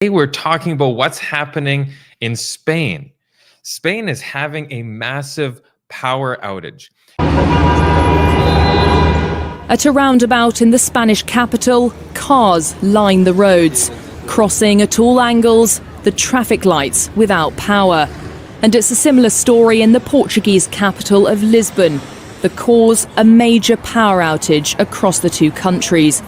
We're talking about what's happening in Spain. Spain is having a massive power outage. At a roundabout in the Spanish capital, cars line the roads, crossing at all angles, the traffic lights without power. And it's a similar story in the Portuguese capital of Lisbon. The cause, a major power outage across the two countries.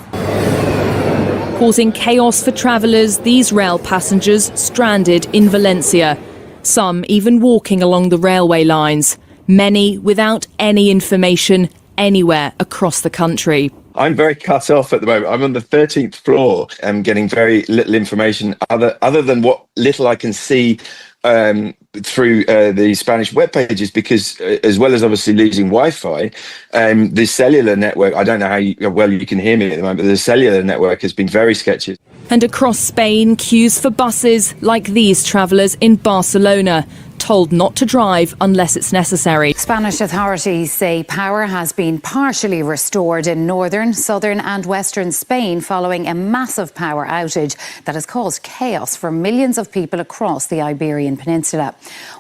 Causing chaos for travellers, these rail passengers stranded in Valencia. Some even walking along the railway lines. Many without any information anywhere across the country. I'm very cut off at the moment. I'm on the 13th floor and getting very little information other than what little I can see through the Spanish web pages, because as well as obviously losing Wi-Fi, the cellular network, I don't know how well you can hear me at the moment, but the cellular network has been very sketchy. And across Spain, queues for buses like these travellers in Barcelona, told not to drive unless it's necessary. Spanish authorities say power has been partially restored in northern, southern and western Spain following a massive power outage that has caused chaos for millions of people across the Iberian Peninsula.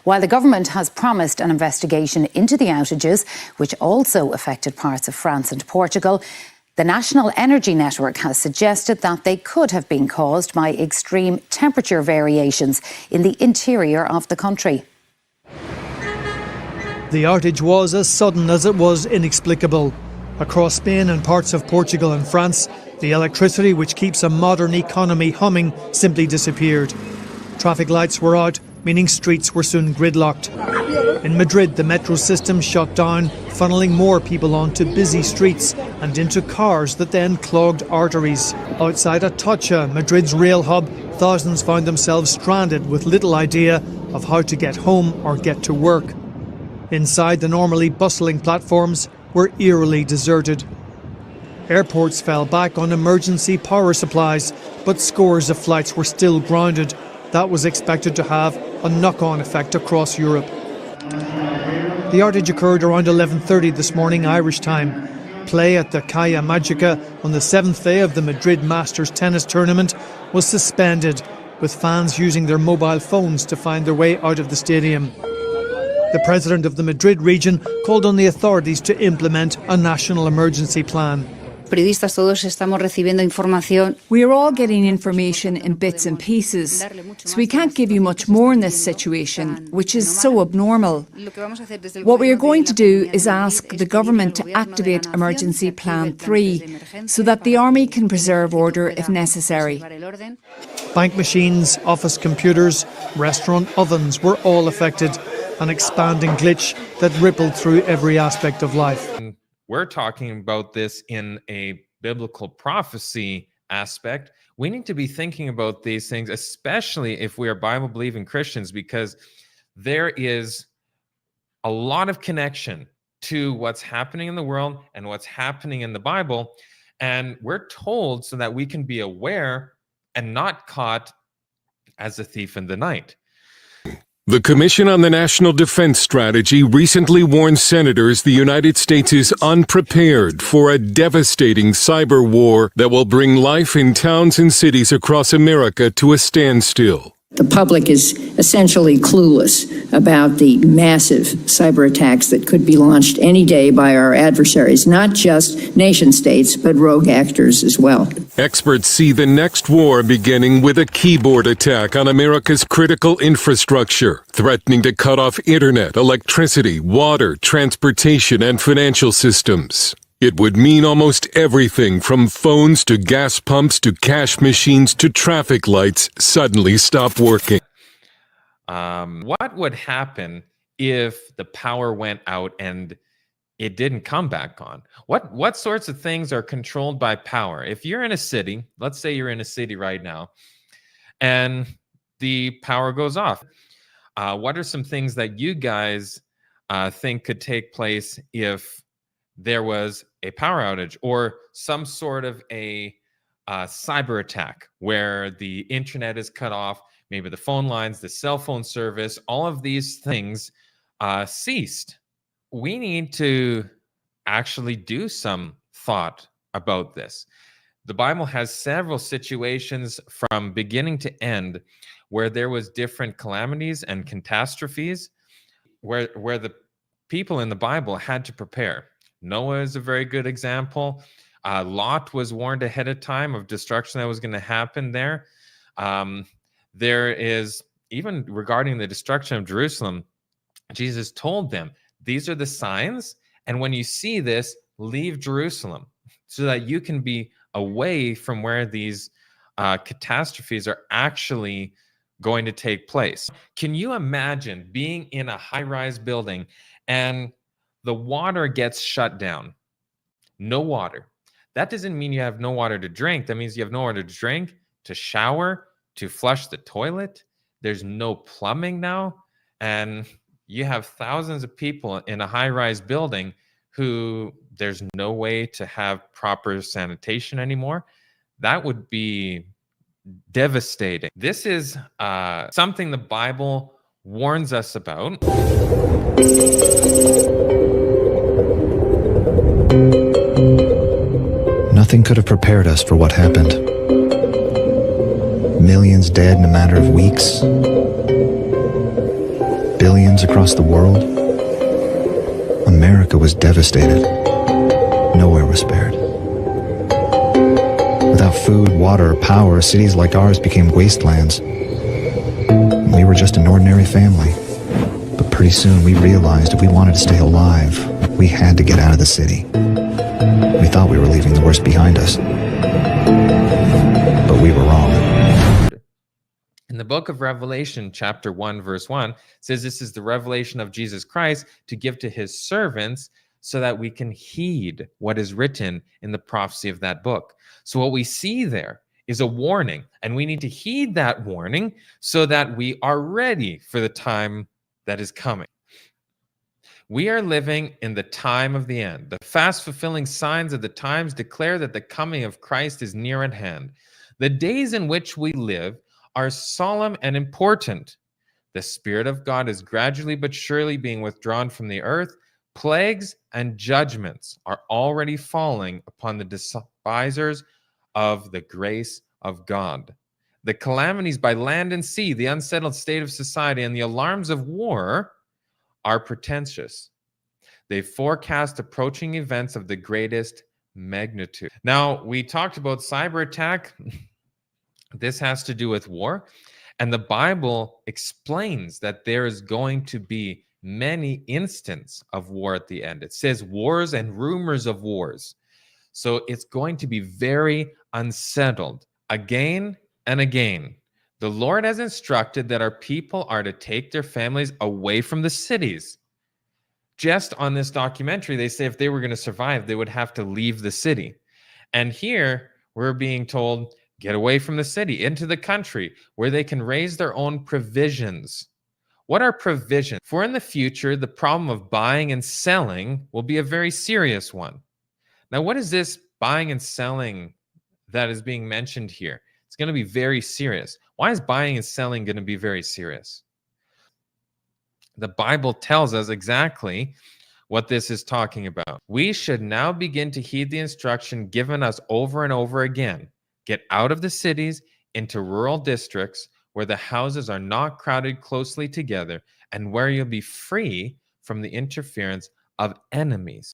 While the government has promised an investigation into the outages, which also affected parts of France and Portugal, the National Energy Network has suggested that they could have been caused by extreme temperature variations in the interior of the country. The outage was as sudden as it was inexplicable. Across Spain and parts of Portugal and France, the electricity which keeps a modern economy humming simply disappeared. Traffic lights were out, meaning streets were soon gridlocked. In Madrid, the metro system shut down, funneling more people onto busy streets and into cars that then clogged arteries. Outside Atocha, Madrid's rail hub, thousands found themselves stranded with little idea of how to get home or get to work. Inside, the normally bustling platforms were eerily deserted. Airports fell back on emergency power supplies, but scores of flights were still grounded. That was expected to have a knock-on effect across Europe. The outage occurred around 11:30 this morning Irish time. Play at the Calle Magica on the 7th day of the Madrid Masters tennis tournament was suspended, with fans using their mobile phones to find their way out of the stadium. The president of the Madrid region called on the authorities to implement a national emergency plan. Periodistas todos estamos recibiendo información. We are all getting information in bits and pieces, so we can't give you much more in this situation, which is so abnormal. What we are going to do is ask the government to activate Emergency Plan 3 so that the army can preserve order if necessary. Bank machines, office computers, restaurant ovens were all affected, an expanding glitch that rippled through every aspect of life. We're talking about this in a biblical prophecy aspect. We need to be thinking about these things, especially if we are Bible-believing Christians, because there is a lot of connection to what's happening in the world and what's happening in the Bible. And we're told so that we can be aware and not caught as a thief in the night. The Commission on the National Defense Strategy recently warned senators the United States is unprepared for a devastating cyber war that will bring life in towns and cities across America to a standstill. The public is essentially clueless about the massive cyber attacks that could be launched any day by our adversaries, not just nation states, but rogue actors as well. Experts see the next war beginning with a keyboard attack on America's critical infrastructure, threatening to cut off internet, electricity, water, transportation, and financial systems. It would mean almost everything from phones to gas pumps to cash machines to traffic lights suddenly stop working. What would happen if the power went out and it didn't come back on? What sorts of things are controlled by power? If you're in a city, let's say you're in a city right now, and the power goes off, what are some things that you guys think could take place if there was a power outage or some sort of a cyber attack where the internet is cut off, maybe the phone lines, the cell phone service, all of these things ceased? We need to actually do some thought about this. The Bible has several situations from beginning to end where there was different calamities and catastrophes where the people in the Bible had to prepare. Noah is a very good example. Lot was warned ahead of time of destruction that was going to happen there. There is, even regarding the destruction of Jerusalem, Jesus told them, these are the signs, and when you see this, leave Jerusalem so that you can be away from where these catastrophes are actually going to take place. Can you imagine being in a high-rise building and the water gets shut down? No water. That doesn't mean you have no water to drink. That means you have no water to drink, to shower, to flush the toilet. There's no plumbing now. And you have thousands of people in a high-rise building who there's no way to have proper sanitation anymore. That would be devastating. This is something the Bible warns us about. Nothing could have prepared us for what happened. Millions dead in a matter of weeks. Billions across the world. America was devastated. Nowhere was spared. Without food, water, or power, cities like ours became wastelands. We were just an ordinary family. But pretty soon we realized if we wanted to stay alive, we had to get out of the city. We thought we were leaving the worst behind us. But we were wrong. In the book of Revelation, chapter 1, verse 1, says this is the revelation of Jesus Christ to give to his servants so that we can heed what is written in the prophecy of that book. So what we see there is a warning, and we need to heed that warning so that we are ready for the time that is coming. We are living in the time of the end. The fast fulfilling signs of the times declare that the coming of Christ is near at hand. The days in which we live are solemn and important. The Spirit of God is gradually but surely being withdrawn from the earth. Plagues and judgments are already falling upon the despisers of the grace of God. The calamities by land and sea, the unsettled state of society, and the alarms of war are portentous. They forecast approaching events of the greatest magnitude. Now, we talked about cyber attack. This has to do with war. And the Bible explains that there is going to be many instances of war at the end. It says wars and rumors of wars. So it's going to be very unsettled again and again. The Lord has instructed that our people are to take their families away from the cities. Just on this documentary, they say if they were going to survive, they would have to leave the city. And here we're being told, get away from the city, into the country where they can raise their own provisions. What are provisions? For in the future, the problem of buying and selling will be a very serious one. Now, what is this buying and selling that is being mentioned here? It's going to be very serious. Why is buying and selling going to be very serious? The Bible tells us exactly what this is talking about. We should now begin to heed the instruction given us over and over again. Get out of the cities into rural districts where the houses are not crowded closely together and where you'll be free from the interference of enemies.